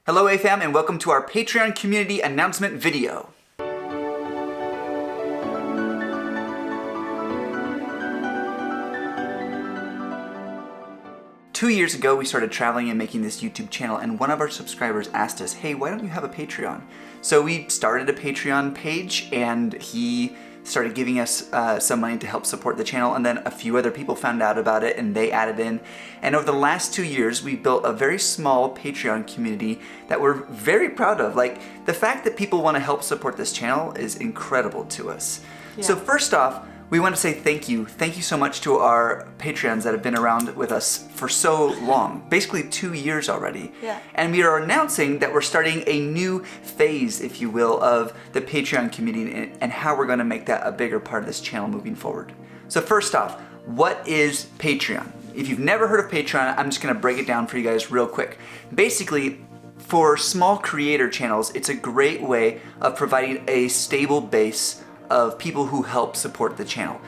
Hello AFAM and welcome to our Patreon community announcement video. Two years ago we started traveling and making this YouTube channel, and one of our subscribers asked us, hey, why don't you have a Patreon? So we started a Patreon page and he started giving us some money to help support the channel, and then a few other people found out about it and they added in. And over the last 2 years we built a very small Patreon community that we're very proud of. Like, the fact that people want to help support this channel is incredible to us. Yeah. So first off, we want to say thank you. Thank you so much to our Patreons that have been around with us for so long, basically 2 years already. Yeah. And we are announcing that we're starting a new phase, if you will, of the Patreon community and how we're going to make that a bigger part of this channel moving forward. So first off, what is Patreon? If you've never heard of Patreon, I'm just going to break it down for you guys real quick. Basically, for small creator channels, it's a great way of providing a stable base of people who help support the channel.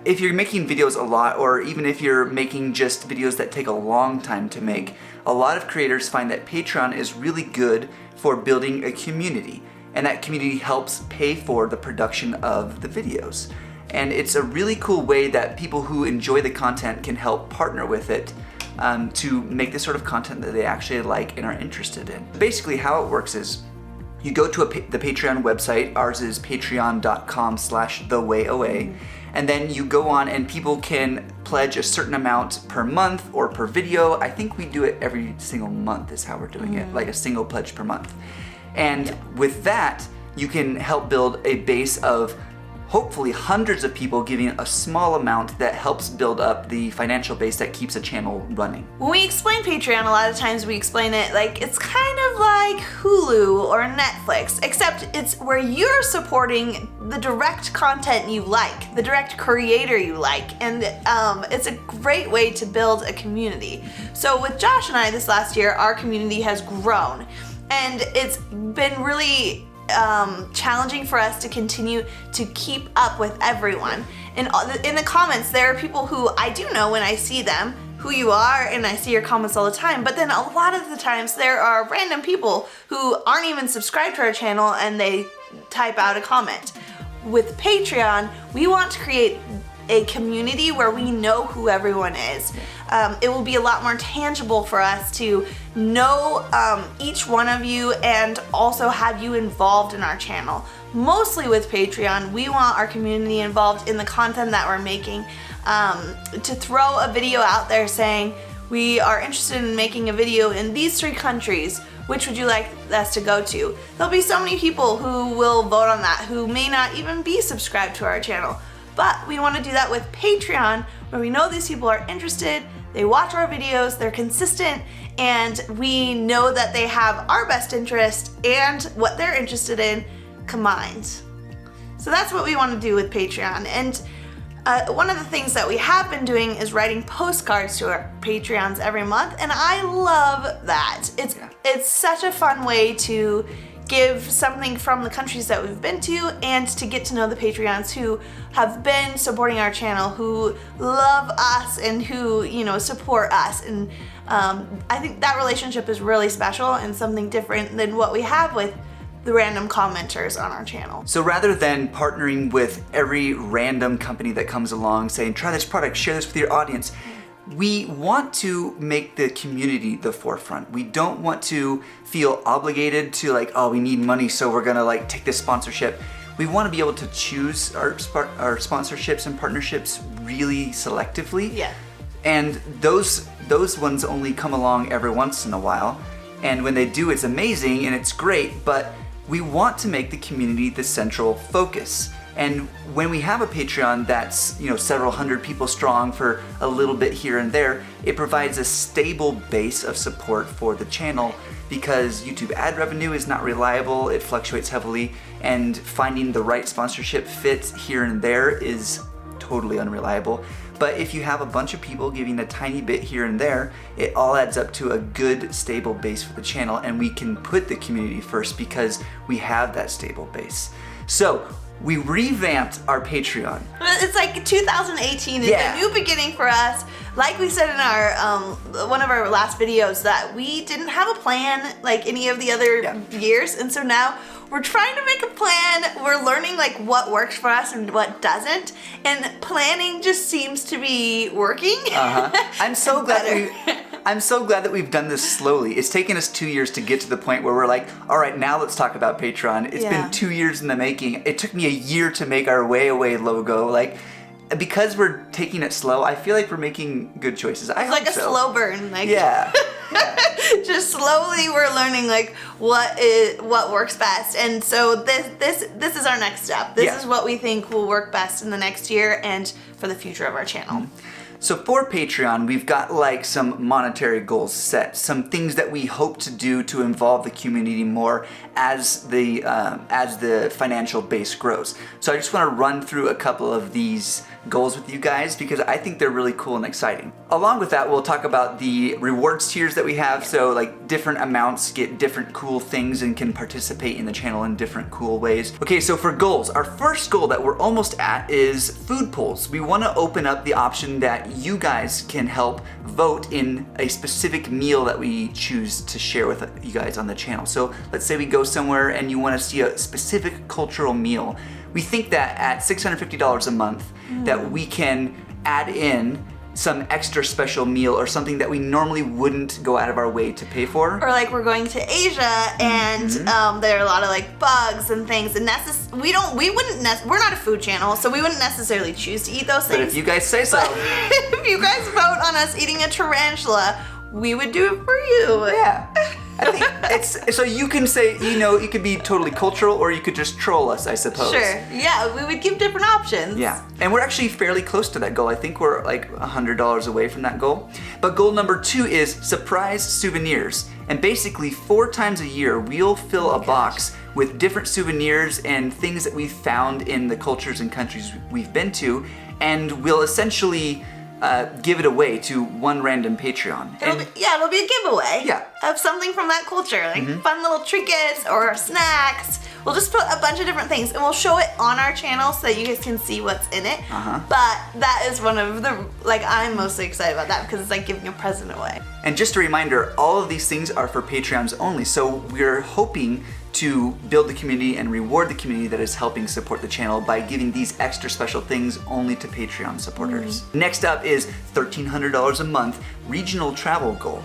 If you're making videos a lot, or even if you're making just videos that take a long time to make, a lot of creators find that Patreon is really good for building a community, and that community helps pay for the production of the videos. And it's a really cool way that people who enjoy the content can help partner with it to make the sort of content that they actually like and are interested in. Basically how it works is, you go to the Patreon website. Ours is patreon.com/thewayoa, and then you go on and people can pledge a certain amount per month or per video. I think we do it every single month is how we're doing it, like a single pledge per month. And with that, you can help build a base of hopefully hundreds of people giving a small amount that helps build up the financial base that keeps a channel running. When we explain Patreon, a lot of times we explain it like it's kind of like Hulu or Netflix, except it's where you're supporting the direct content you like, the direct creator you like, and it's a great way to build a community. So with Josh and I this last year, our community has grown, and it's been really challenging for us to continue to keep up with everyone. In the comments, there are people who I do know when I see them, who you are, and I see your comments all the time, but then a lot of the times there are random people who aren't even subscribed to our channel and they type out a comment. With Patreon, we want to create a community where we know who everyone is. It will be a lot more tangible for us to know each one of you and also have you involved in our channel. Mostly with Patreon, we want our community involved in the content that we're making. To throw a video out there saying, we are interested in making a video in these 3 countries, which would you like us to go to? There'll be so many people who will vote on that who may not even be subscribed to our channel. But we want to do that with Patreon, where we know these people are interested, they watch our videos, they're consistent, and we know that they have our best interest and what they're interested in combined. So that's what we want to do with Patreon. And one of the things that we have been doing is writing postcards to our Patreons every month, and I love that. It's such a fun way to give something from the countries that we've been to and to get to know the Patreons who have been supporting our channel, who love us and who, you know, support us. And I think that relationship is really special and something different than what we have with the random commenters on our channel. So rather than partnering with every random company that comes along saying, try this product, share this with your audience, we want to make the community the forefront. We don't want to feel obligated to like, oh, we need money, so we're gonna like take this sponsorship. We want to be able to choose our sponsorships and partnerships really selectively. Yeah. And those ones only come along every once in a while. And when they do, it's amazing and it's great, but we want to make the community the central focus. And when we have a Patreon that's, you know, several hundred people strong for a little bit here and there, it provides a stable base of support for the channel, because YouTube ad revenue is not reliable, it fluctuates heavily, and finding the right sponsorship fit here and there is totally unreliable. But if you have a bunch of people giving a tiny bit here and there, it all adds up to a good, stable base for the channel, and we can put the community first because we have that stable base. So we revamped our Patreon. It's like 2018 is Yeah. a new beginning for us. Like we said in our one of our last videos, that we didn't have a plan like any of the other years, and so now we're trying to make a plan. We're learning like what works for us and what doesn't, and planning just seems to be working. I'm so glad that we've done this slowly. It's taken us 2 years to get to the point where we're like, all right, now let's talk about Patreon. It's been 2 years in the making. It took me a year to make our Way Away logo. Like, because we're taking it slow, I feel like we're making good choices. I hope like a so. slow burn. Like, Yeah. just slowly we're learning like what works best, and so this is our next step. This is what we think will work best in the next year and for the future of our channel. So for Patreon, we've got like some monetary goals set, some things that we hope to do to involve the community more as the financial base grows. So I just want to run through a couple of these goals with you guys because I think they're really cool and exciting. Along with that, we'll talk about the rewards tiers that we have. So like different amounts get different cool things and can participate in the channel in different cool ways. Okay, so for goals, our first goal that we're almost at is food polls. We want to open up the option that you guys can help vote in a specific meal that we choose to share with you guys on the channel. So let's say we go somewhere and you want to see a specific cultural meal. We think that at $650 a month that we can add in some extra special meal or something that we normally wouldn't go out of our way to pay for. Or like we're going to Asia and there are a lot of like bugs and things, and we're not a food channel, so we wouldn't necessarily choose to eat those things. But if you guys say so. If you guys vote on us eating a tarantula, we would do it for you. Yeah. I think it's so you can say, it could be totally cultural or you could just troll us, I suppose. Sure. Yeah, we would give different options. Yeah. And we're actually fairly close to that goal. I think we're like $100 away from that goal. But goal number 2 is surprise souvenirs. And basically 4 times a year, we'll fill a box with different souvenirs and things that we've found in the cultures and countries we've been to. And we'll essentially give it away to one random Patreon. It'll be a giveaway. Yeah. Of something from that culture, like fun little trinkets or snacks. We'll just put a bunch of different things, and we'll show it on our channel so that you guys can see what's in it. But that is one of the, I'm mostly excited about that because it's like giving a present away. And just a reminder, all of these things are for Patreons only. So we're hoping to build the community and reward the community that is helping support the channel by giving these extra special things only to Patreon supporters. Next up is $1,300 a month regional travel goal.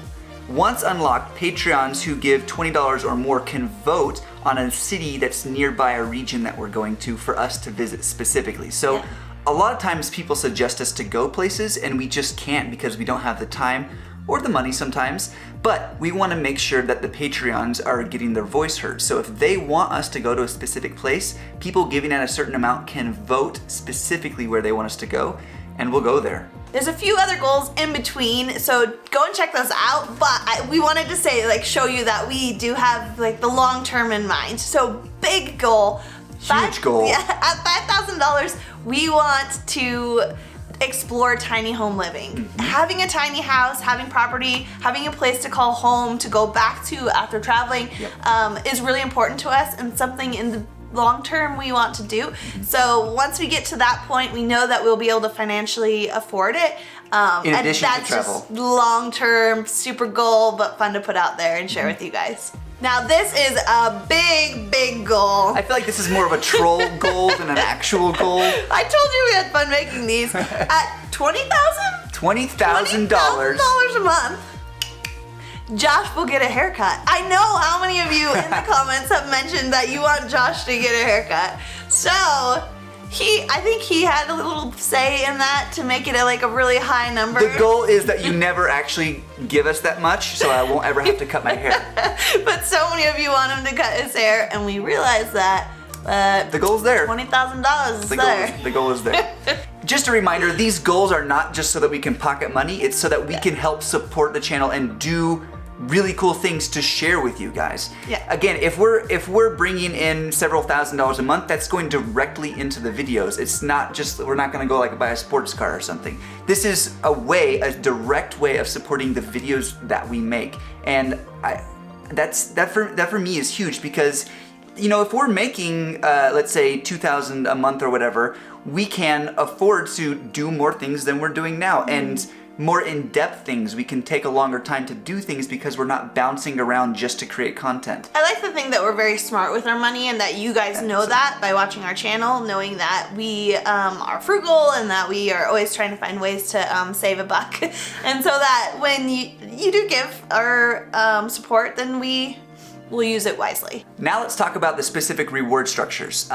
Once unlocked, Patreons who give $20 or more can vote on a city that's nearby a region that we're going to for us to visit specifically. So a lot of times people suggest us to go places and we just can't because we don't have the time or the money sometimes, but we want to make sure that the Patreons are getting their voice heard. So if they want us to go to a specific place, people giving at a certain amount can vote specifically where they want us to go, and we'll go there. There's a few other goals in between, so go and check those out, but we wanted to say, show you that we do have the long term in mind. So big goal. Huge goal. Yeah, at $5,000, we want to explore tiny home living. Having a tiny house, having property, having a place to call home, to go back to after traveling is really important to us and something in the long term we want to do. So once we get to that point, we know that we'll be able to financially afford it. In addition and that's to travel. just long term, super goal, but fun to put out there and share with you guys. Now this is a big goal. I feel like this is more of a troll goal than an actual goal. I told you we had fun making these. At $20,000 a month, Josh will get a haircut. I know how many of you in the comments have mentioned that you want Josh to get a haircut. So I think he had a little say in that to make it a really high number. The goal is that you never actually give us that much, so I won't ever have to cut my hair. But so many of you want him to cut his hair, and we realize that the goal's there. $20,000 is there. The goal is there. Just a reminder, these goals are not just so that we can pocket money, it's so that we can help support the channel and do really cool things to share with you guys. Yeah. Again, if we're bringing in several $1,000s a month, that's going directly into the videos. It's not just, we're not going to go buy a sports car or something. This is a direct way of supporting the videos that we make, and that for me is huge because you know, if we're making, let's say, $2,000 a month or whatever, we can afford to do more things than we're doing now. And more in-depth things. We can take a longer time to do things because we're not bouncing around just to create content. I like to think that we're very smart with our money and that you guys know that by watching our channel, knowing that we are frugal and that we are always trying to find ways to save a buck. And so that when you do give our support, then we'll use it wisely. Now let's talk about the specific reward structures.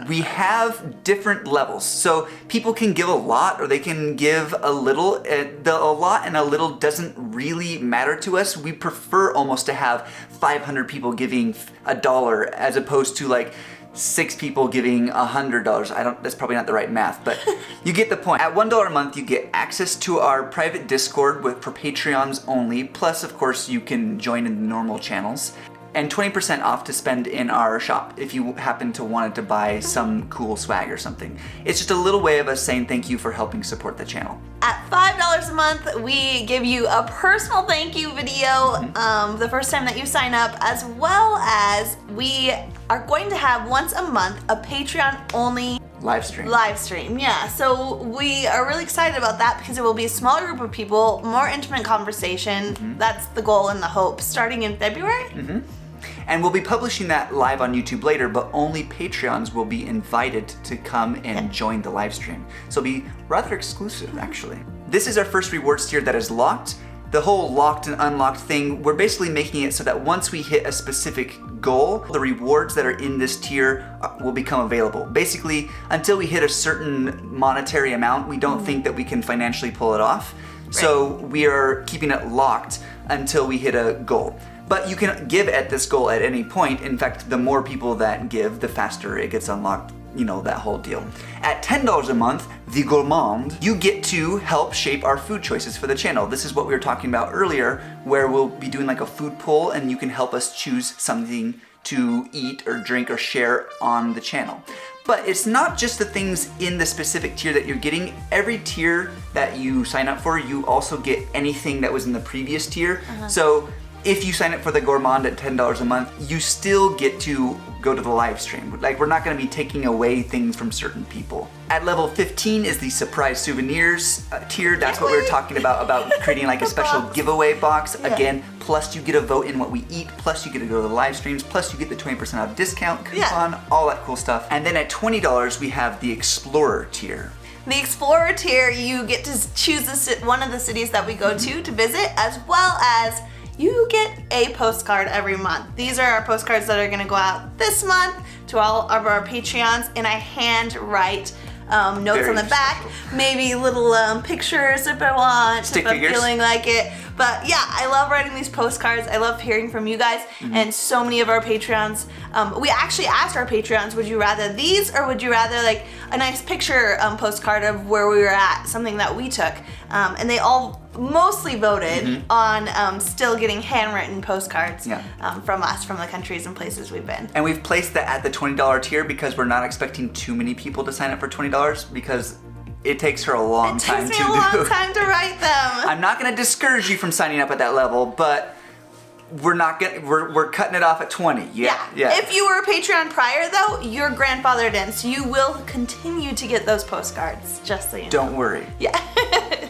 We have different levels. So people can give a lot or they can give a little. A lot and a little doesn't really matter to us. We prefer almost to have 500 people giving $1 as opposed to like 6 people giving $100. That's probably not the right math, but you get the point. At $1 a month, you get access to our private Discord for Patreons only. Plus, of course, you can join in the normal channels. And 20% off to spend in our shop if you happen to want to buy some cool swag or something. It's just a little way of us saying thank you for helping support the channel. At $5 a month, we give you a personal thank you video the first time that you sign up, as well as we are going to have once a month a Patreon only live stream. Yeah. So we are really excited about that because it will be a smaller group of people, more intimate conversation. That's the goal and the hope, starting in February. And we'll be publishing that live on YouTube later, but only Patreons will be invited to come and join the live stream. So it'll be rather exclusive, actually. This is our first rewards tier that is locked. The whole locked and unlocked thing, we're basically making it so that once we hit a specific goal, the rewards that are in this tier will become available. Basically, until we hit a certain monetary amount, we don't think that we can financially pull it off. Right. So we are keeping it locked until we hit a goal. But you can give at this goal at any point. In fact, the more people that give, the faster it gets unlocked, you know, that whole deal. At $10 a month, the gourmand, you get to help shape our food choices for the channel. This is what we were talking about earlier, where we'll be doing like a food poll and you can help us choose something to eat or drink or share on the channel. But it's not just the things in the specific tier that you're getting. Every tier that you sign up for, you also get anything that was in the previous tier. So if you sign up for the gourmand at $10 a month, you still get to go to the live stream. Like, we're not gonna be taking away things from certain people. At level 15 is the surprise souvenirs tier. That's what we were talking about creating like a special giveaway box. Again, plus you get a vote in what we eat, plus you get to go to the live streams, plus you get the 20% off discount coupon, all that cool stuff. And then at $20, we have the explorer tier. The Explorer tier, you get to choose one of the cities that we go to visit, as well as you get a postcard every month. These are our postcards that are gonna go out this month to all of our Patreons, and I hand write notes on the back, maybe little pictures if I want, stick if I'm figures. feeling like it. But yeah, I love writing these postcards. I love hearing from you guys, and so many of our Patreons. We actually asked our Patreons, would you rather these or would you rather like a nice picture postcard of where we were at, something that we took, and they all mostly voted on still getting handwritten postcards from us, from the countries and places we've been. And we've placed that at the $20 tier because we're not expecting too many people to sign up for $20 because it takes her a long time to do. It takes me a long time to write them. I'm not gonna discourage you from signing up at that level, but we're cutting it off at 20. Yeah. If you were a Patreon prior though, you're grandfathered in, so you will continue to get those postcards, just so you know. Don't worry. Yeah.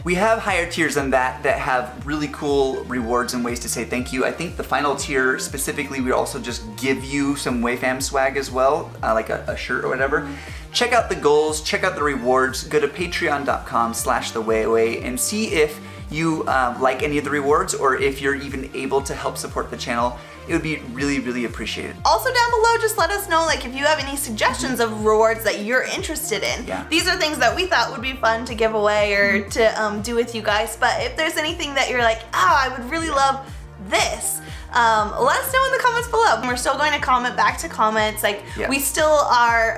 We have higher tiers than that have really cool rewards and ways to say thank you. I think the final tier specifically, we also just give you some WayFam swag as well, like a shirt or whatever. Check out the goals, check out the rewards, go to patreon.com/thewayaway and see if you like any of the rewards or if you're even able to help support the channel. It would be really, really appreciated. Also down below, just let us know like if you have any suggestions of rewards that you're interested in. These are things that we thought would be fun to give away or to do with you guys. But if there's anything that you're like, oh, I would really love this, let us know in the comments below. We're still going to comment back to comments. Like we still are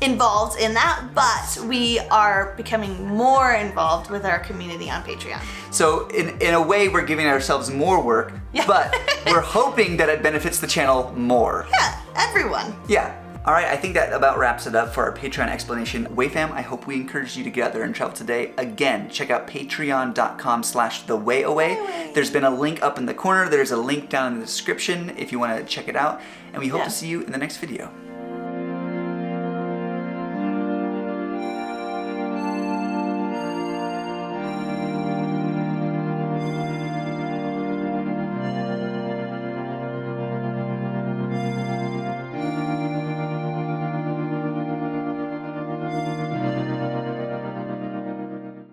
involved in that, but we are becoming more involved with our community on Patreon. So in a way, we're giving ourselves more work, but we're hoping that it benefits the channel more. Yeah, everyone. Yeah. All right, I think that about wraps it up for our Patreon explanation. WayFam, I hope we encouraged you to get out there and travel today. Again, check out patreon.com/thewayaway. There's been a link up in the corner. There's a link down in the description if you want to check it out. And we hope to see you in the next video.